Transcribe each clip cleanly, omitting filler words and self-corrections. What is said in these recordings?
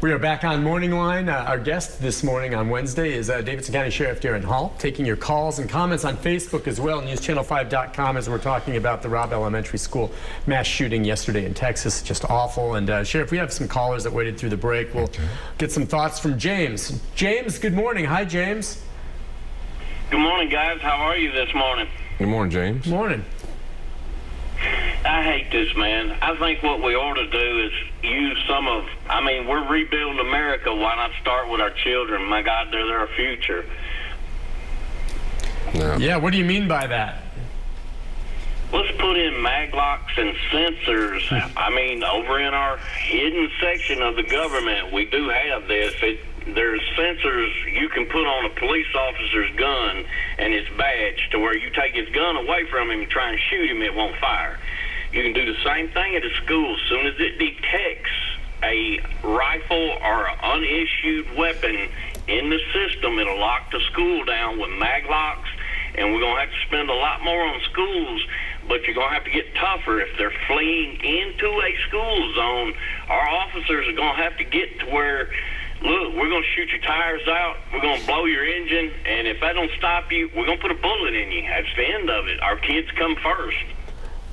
We are back on Morning Line. Our guest this morning on Wednesday is Davidson County Sheriff Daron Hall, taking your calls and comments on Facebook as well, newschannel5.com, as we're talking about the Robb Elementary School mass shooting yesterday in Texas. Just awful. And Sheriff, we have some callers that waited through the break. We'll get some thoughts from James. James, good morning. Hi, James. Good morning, guys. How are you this morning? Good morning, James. Morning. I hate this, man. I think what we ought to do is use we're rebuilding America. Why not start with our children? My God, they're our future. Yeah, what do you mean by that? Let's put in mag locks and sensors. Over in our hidden section of the government, we do have this. There's sensors you can put on a police officer's gun and his badge to where you take his gun away from him and try and shoot him, it won't fire. You can do the same thing at a school. As soon as it detects a rifle or an unissued weapon in the system, it'll lock the school down with mag locks, and we're going to have to spend a lot more on schools, but you're going to have to get tougher. If they're fleeing into a school zone, our officers are going to have to get to where, look, we're going to shoot your tires out, we're going to blow your engine, and if that don't stop you, we're going to put a bullet in you. That's the end of it. Our kids come first.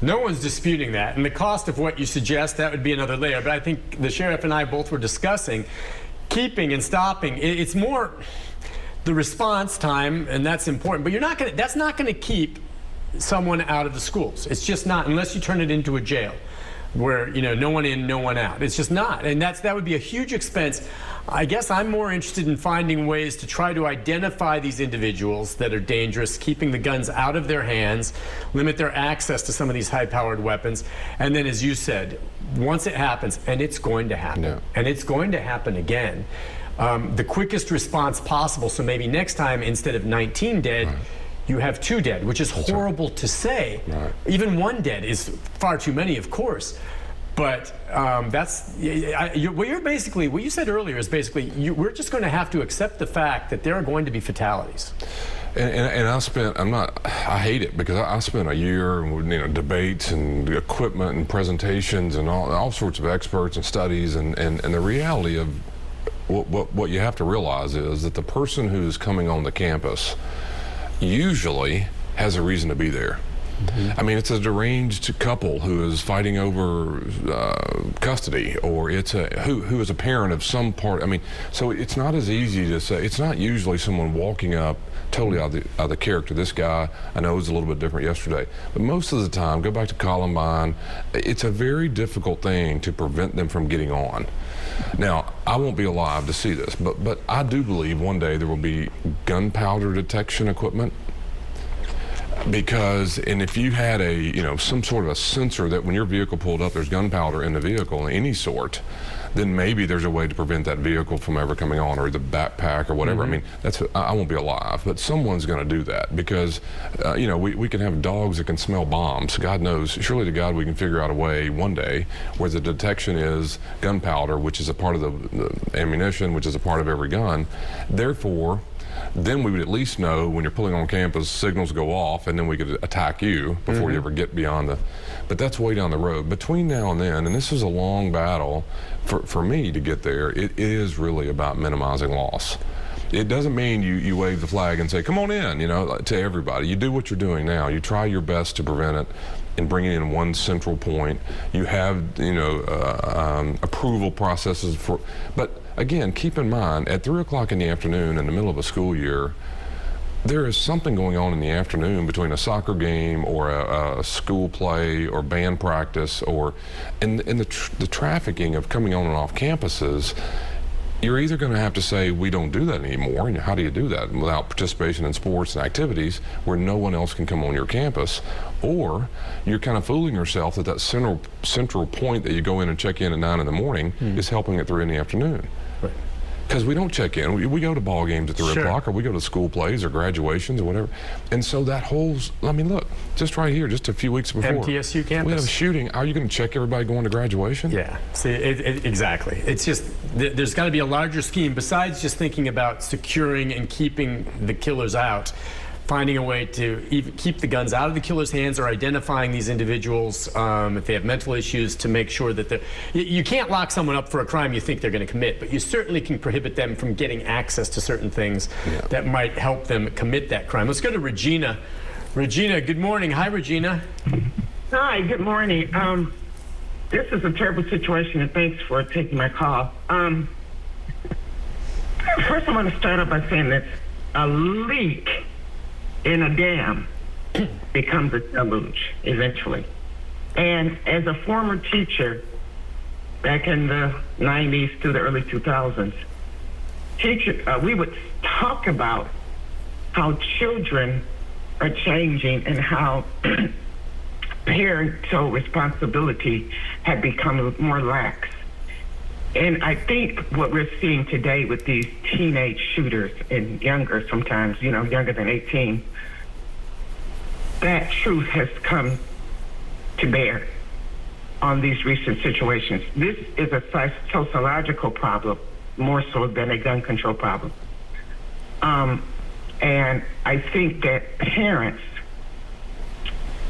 No one's disputing that. And the cost of what you suggest, that would be another layer. But I think the sheriff and I both were discussing keeping and stopping. It's more the response time, and that's important. But that's not going to keep someone out of the schools. It's just not, unless you turn it into a jail where, no one in, no one out. It's just not. And that would be a huge expense. I guess I'm more interested in finding ways to try to identify these individuals that are dangerous, keeping the guns out of their hands, limit their access to some of these high-powered weapons. And then, as you said, once it happens, and it's going to happen, and it's going to happen again, the quickest response possible. So maybe next time, instead of 19 dead, you have 2 dead, which is horrible to say. Even 1 dead is far too many, of course. But what you said earlier is basically we're just going to have to accept the fact that there are going to be fatalities. And I hate it because I spent a year with debates and equipment and presentations and all sorts of experts and studies, and the reality of what you have to realize is that the person who's coming on the campus usually has a reason to be there. It's a deranged couple who is fighting over custody, or it's who is a parent of some part. So it's not as easy to say. It's not usually someone walking up totally out of the character. This guy, I know, was a little bit different yesterday, but most of the time, go back to Columbine, it's a very difficult thing to prevent them from getting on. Now, I won't be alive to see this, but I do believe one day there will be gunpowder detection equipment. Because, and if you had some sort of a sensor that when your vehicle pulled up, there's gunpowder in the vehicle of any sort, then maybe there's a way to prevent that vehicle from ever coming on, or the backpack or whatever. I won't be alive, but someone's going to do that because, we can have dogs that can smell bombs. God knows, surely to God, we can figure out a way one day where the detection is gunpowder, which is a part of the ammunition, which is a part of every gun. Therefore, then we would at least know when you're pulling on campus, signals go off, and then we could attack you before you ever get beyond but that's way down the road. Between now and then, and this is a long battle for me to get there, it is really about minimizing loss. It doesn't mean you wave the flag and say, come on in, to everybody. You do what you're doing now. You try your best to prevent it and bring it in one central point. You have, approval processes but again, keep in mind, at 3 o'clock in the afternoon in the middle of a school year, there is something going on in the afternoon between a soccer game or a school play or band practice and the trafficking of coming on and off campuses. You're either going to have to say, we don't do that anymore, and how do you do that without participation in sports and activities where no one else can come on your campus, or you're kind of fooling yourself that central point that you go in and check in at 9 in the morning is helping at 3 in the afternoon. Because we don't check in. We go to ball games at 3 o'clock, or we go to school plays or graduations or whatever. And so that whole, look, just right here, just a few weeks before. MTSU campus. We had a shooting. Are you going to check everybody going to graduation? Yeah, see, exactly. It's just, there's got to be a larger scheme besides just thinking about securing and keeping the killers out. finding a way to even keep the guns out of the killer's hands, or identifying these individuals if they have mental issues, to make sure that you can't lock someone up for a crime you think they're going to commit, but you certainly can prohibit them from getting access to certain things that might help them commit that crime. Let's go to Regina. Regina, good morning. Hi, Regina. Hi, good morning. This is a terrible situation, and thanks for taking my call. First, I want to start off by saying that a leak in a dam becomes a deluge eventually. And as a former teacher back in the 90s to the early 2000s, we would talk about how children are changing and how parental responsibility had become more lax. And I think what we're seeing today with these teenage shooters, and younger sometimes, younger than 18, that truth has come to bear on these recent situations. This is a sociological problem, more so than a gun control problem. And I think that parents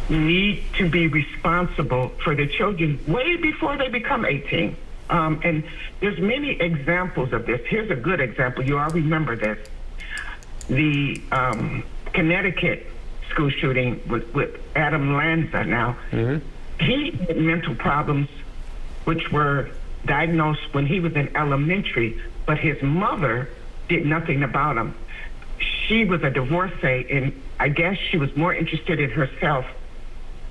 need to be responsible for their children way before they become 18. And there's many examples of this. Here's a good example. You all remember this. The Connecticut school shooting with Adam Lanza now. He had mental problems which were diagnosed when he was in elementary, but his mother did nothing about him. She was a divorcee, and I guess she was more interested in herself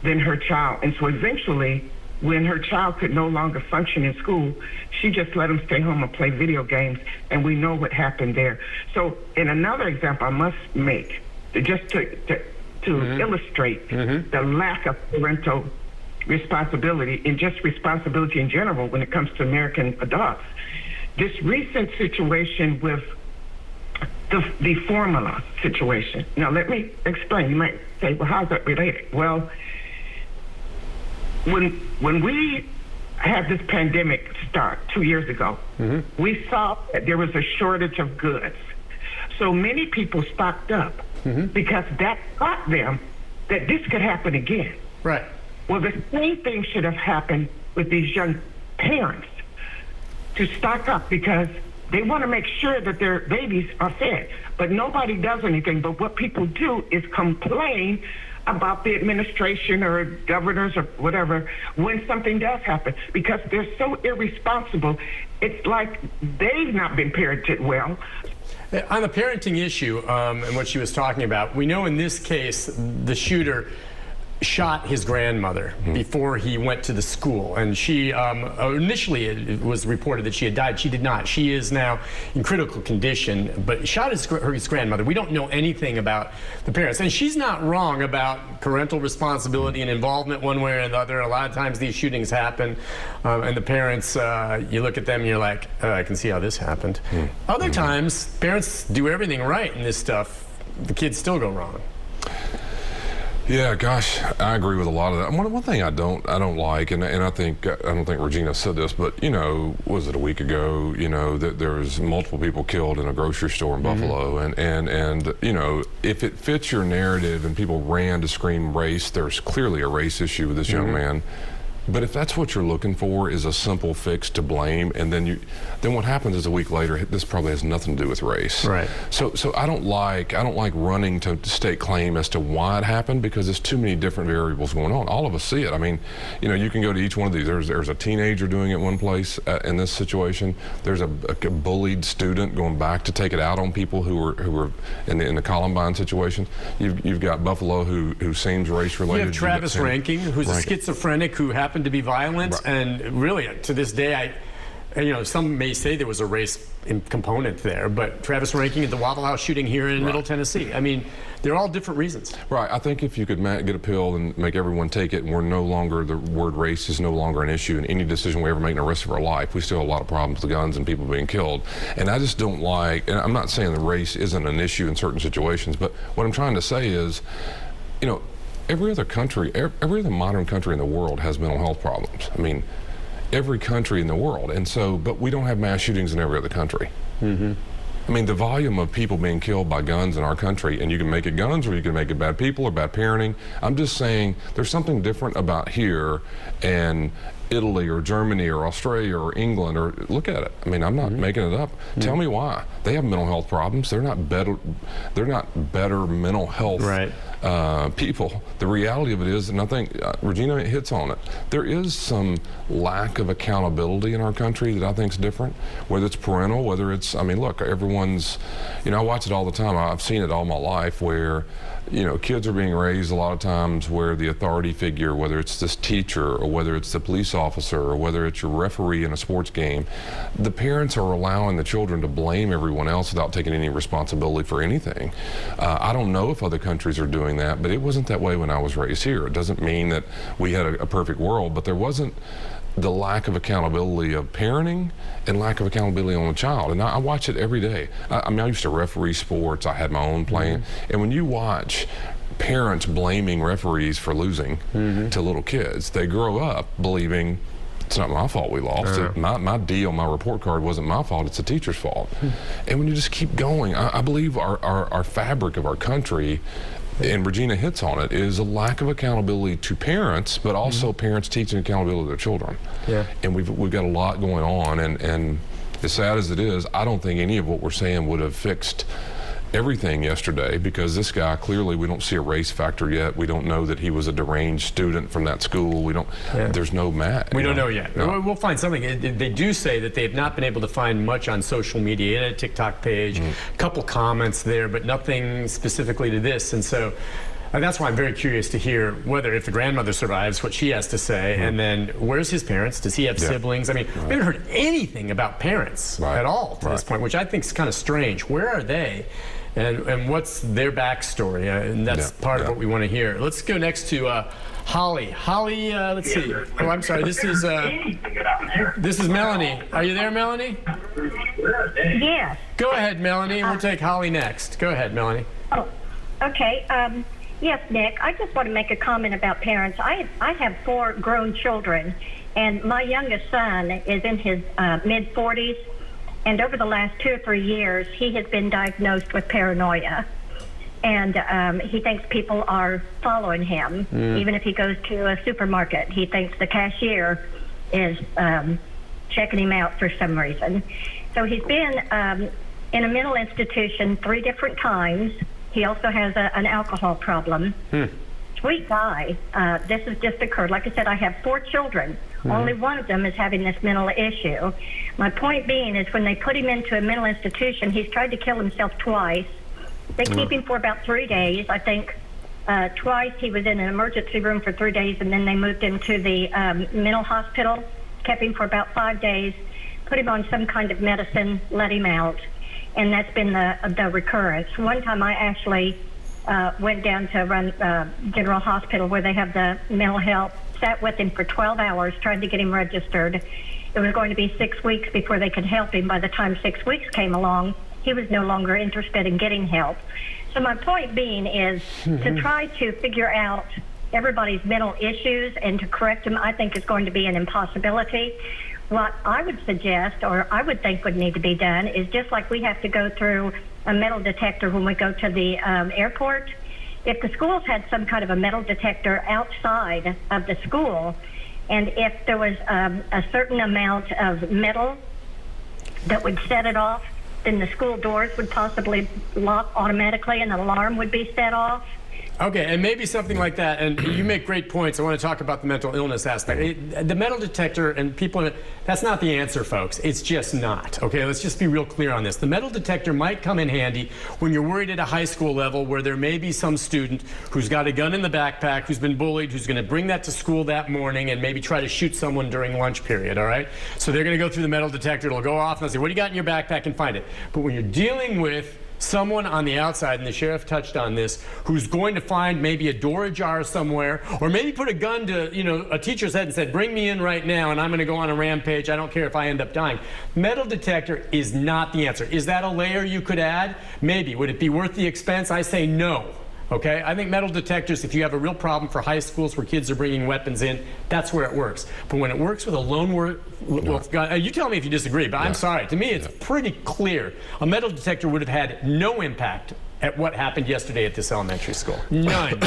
than her child. And so eventually, when her child could no longer function in school, she just let him stay home and play video games, and we know what happened there. So in another example I must make, just to illustrate the lack of parental responsibility and just responsibility in general when it comes to American adults. This recent situation with the formula situation. Now let me explain. You might say, well, how's that related? Well, when we had this pandemic start 2 years ago, we saw that there was a shortage of goods. So many people stocked up because that taught them that this could happen again. Right. Well, the same thing should have happened with these young parents, to stock up, because they want to make sure that their babies are fed. But nobody does anything. But what people do is complain about the administration or governors or whatever when something does happen, because they're so irresponsible. It's like they've not been parented well. On the parenting issue and what she was talking about, we know in this case the shooter shot his grandmother before he went to the school, and she initially it was reported that she had died. She did not. She is now in critical condition, but shot his grandmother. We don't know anything about the parents, and she's not wrong about parental responsibility and involvement one way or another. A lot of times these shootings happen, and the parents, you look at them and you're like, I can see how this happened. Other times parents do everything right and this stuff, the kids still go wrong. Yeah, gosh, I agree with a lot of that. One thing I don't like, and I don't think Regina said this, but was it a week ago? That there was multiple people killed in a grocery store in Buffalo, and if it fits your narrative and people ran to scream race, there's clearly a race issue with this young man. But if that's what you're looking for, is a simple fix to blame, and then what happens is a week later, this probably has nothing to do with race. Right. So I don't like running to state claim as to why it happened, because there's too many different variables going on. All of us see it. I mean, you can go to each one of these. There's a teenager doing it one place in this situation. There's a bullied student going back to take it out on people who were in the Columbine situation. You've got Buffalo who seems race related. You have Travis Ranking, who's a schizophrenic who happened to be violent, and really to this day, some may say there was a race component there, but Travis Ranking at the Waffle House shooting here in Middle Tennessee, I mean, they're all different reasons. Right. I think if you could get a pill and make everyone take it, and the word race is no longer an issue in any decision we ever make in the rest of our life, we still have a lot of problems with guns and people being killed. And I just don't like, and I'm not saying the race isn't an issue in certain situations, but what I'm trying to say is, every other modern country in the world has mental health problems. I mean, every country in the world. And so, but we don't have mass shootings in every other country. I mean, the volume of people being killed by guns in our country, and you can make it guns or you can make it bad people or bad parenting. I'm just saying there's something different about here and Italy or Germany or Australia or England, or look at it. I mean, I'm not making it up. Tell me why. They have mental health problems. They're not better mental health people. The reality of it is, and I think Regina hits on it, there is some lack of accountability in our country that I think is different, whether it's parental, whether it's, I mean, look, everyone's, you know, I watch it all the time. I've seen it all my life where, you know, kids are being raised a lot of times where the authority figure, whether it's this teacher or whether it's the police officer or whether it's your referee in a sports game, the parents are allowing the children to blame everyone else without taking any responsibility for anything. I don't know if other countries are doing that, but it wasn't that way when I was raised here. It doesn't mean that we had a perfect world, but there wasn't the lack of accountability of parenting and lack of accountability on the child. And I watch it every day. I mean, I used to referee sports. I had my own playing. And when you watch parents blaming referees for losing to little kids, they grow up believing it's not my fault we lost. My D on my report card wasn't my fault. It's the teacher's fault. And when you just keep going, I believe our fabric of our country, and Regina hits on it, is a lack of accountability to parents, but also parents teaching accountability to their children. Yeah. And we've got a lot going on, and as sad as it is, I don't think any of what we're saying would have fixed everything yesterday, because this guy, clearly we don't see a race factor yet. We don't know that he was a deranged student from that school. We don't, there's no match. We don't know yet. No. We'll find something. They do say that they have not been able to find much on social media, a TikTok page, a couple comments there, but nothing specifically to this. And so that's why I'm very curious to hear whether, if the grandmother survives, what she has to say, and then where's his parents? Does he have siblings? I mean, we haven't heard anything about parents at all to this point, which I think is kind of strange. Where are they? And what's their backstory? And that's part of what we want to hear. Let's go next to Holly. Holly, let's see. Oh, I'm sorry. This is Melanie. Are you there, Melanie? Yes. Go ahead, Melanie. We'll take Holly next. Go ahead, Melanie. Oh, okay. Yes, Nick. I just want to make a comment about parents. I have 4 grown children, and my youngest son is in his mid-40s. And over the last 2 or 3 years, he has been diagnosed with paranoia. And he thinks people are following him. Even if he goes to a supermarket, he thinks the cashier is checking him out for some reason. So he's been in a mental institution 3 different times. He also has an alcohol problem. Sweet guy. This has just occurred. Like I said, I have 4 children. Only one of them is having this mental issue. My point being is, when they put him into a mental institution, he's tried to kill himself twice. They keep him for about 3 days. I think twice he was in an emergency room for 3 days, and then they moved him to the mental hospital, kept him for about 5 days, put him on some kind of medicine, let him out. And that's been the recurrence. One time I actually went down to run General Hospital, where they have the mental health, sat with him for 12 hours trying to get him registered. It was going to be 6 weeks before they could help him. By the time 6 weeks came along, he was no longer interested in getting help. So my point being is to try to figure out everybody's mental issues and to correct them, I think, is going to be an impossibility. What I would suggest, or I would think would need to be done, is just like we have to go through a metal detector when we go to the airport. If the schools had some kind of a metal detector outside of the school, and if there was a certain amount of metal that would set it off, then the school doors would possibly lock automatically and an alarm would be set off. Okay, and maybe something like that. And you make great points. I want to talk about the mental illness aspect. The metal detector and people, that's not the answer, folks. It's just not. Okay, let's just be real clear on this. The metal detector might come in handy when you're worried at a high school level where there may be some student who's got a gun in the backpack, who's been bullied, who's going to bring that to school that morning and maybe try to shoot someone during lunch period, all right? So they're going to go through the metal detector. It'll go off and they'll say, what do you got in your backpack, and find it. But when you're dealing with someone on the outside, and the sheriff touched on this, who's going to find maybe a door ajar somewhere, or maybe put a gun to, a teacher's head and said, bring me in right now and I'm going to go on a rampage. I don't care if I end up dying. Metal detector is not the answer. Is that a layer you could add? Maybe. Would it be worth the expense? I say no. Okay, I think metal detectors, if you have a real problem for high schools where kids are bringing weapons in, that's where it works. But when it works with a lone wolf gun, you tell me if you disagree, but I'm sorry. To me, it's pretty clear. A metal detector would have had no impact at what happened yesterday at this elementary school. None.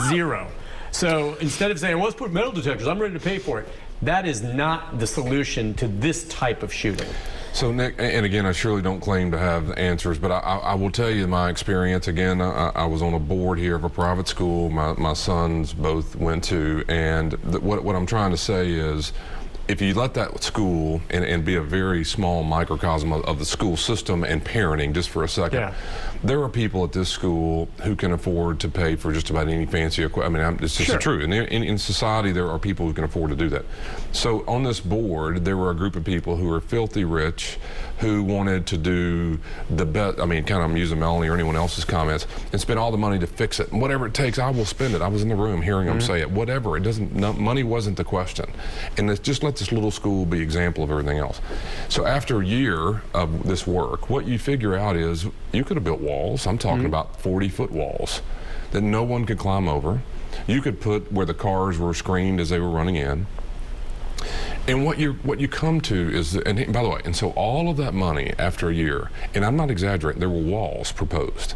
Zero. So instead of saying, well, let's put metal detectors, I'm ready to pay for it, that is not the solution to this type of shooting. So, Nick, and again, I surely don't claim to have answers, but I will tell you my experience. Again, I was on a board here of a private school my sons both went to, and what I'm trying to say is, if you let that school and be a very small microcosm of the school system and parenting just for a second, there are people at this school who can afford to pay for just about any fancy equipment. I mean, it's just true. And in society, there are people who can afford to do that. So on this board, there were a group of people who were filthy rich, who wanted to do the best. I mean, kind of I'm using Melanie or anyone else's comments, and spend all the money to fix it. And whatever it takes, I will spend it. I was in the room hearing them say it. Whatever. It doesn't. Money wasn't the question. And just let this little school be example of everything else. So after a year of this work, what you figure out is you could have built walls. I'm talking about 40-foot walls that no one could climb over. You could put where the cars were screened as they were running in. And what you come to is, and by the way, and so all of that money after a year, and I'm not exaggerating, there were walls proposed.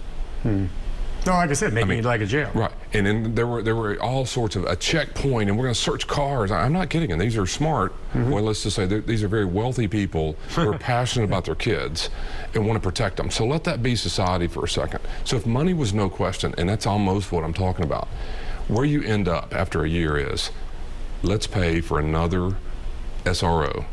No, like I said, making it like a jail. Right, and then there were all sorts of a checkpoint, and we're going to search cars. I'm not kidding, and these are smart. Well, let's just say these are very wealthy people who are passionate about their kids and want to protect them. So let that be society for a second. So if money was no question, and that's almost what I'm talking about, where you end up after a year is, let's pay for another SRO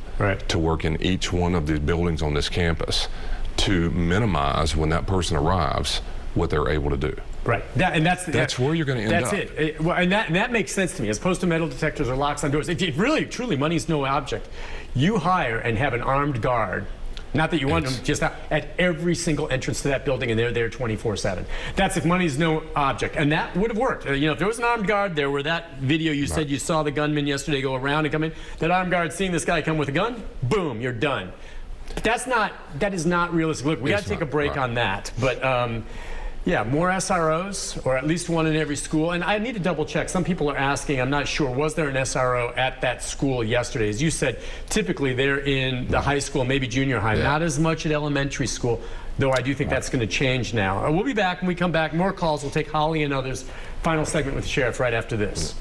to work in each one of the buildings on this campus to minimize when that person arrives what they're able to do. Right. That's where you're going to end up. That's it. Well, and that makes sense to me, as opposed to metal detectors or locks on doors. If you really, truly, money's no object, you hire and have an armed guard. Not that you want them just out at every single entrance to that building, and they're there 24/7. That's if money's no object, and that would have worked. You know, if there was an armed guard there, where that video you said you saw the gunman yesterday go around and come in, that armed guard seeing this guy come with a gun, boom, you're done. That is not realistic. Look, we got to take a break on that, but. Yeah, more SROs, or at least one in every school. And I need to double check. Some people are asking, I'm not sure, was there an SRO at that school yesterday? As you said, typically they're in the high school, maybe junior high, not as much at elementary school, though I do think that's going to change now. We'll be back when we come back. More calls. We'll take Holly and others. Final segment with the sheriff right after this.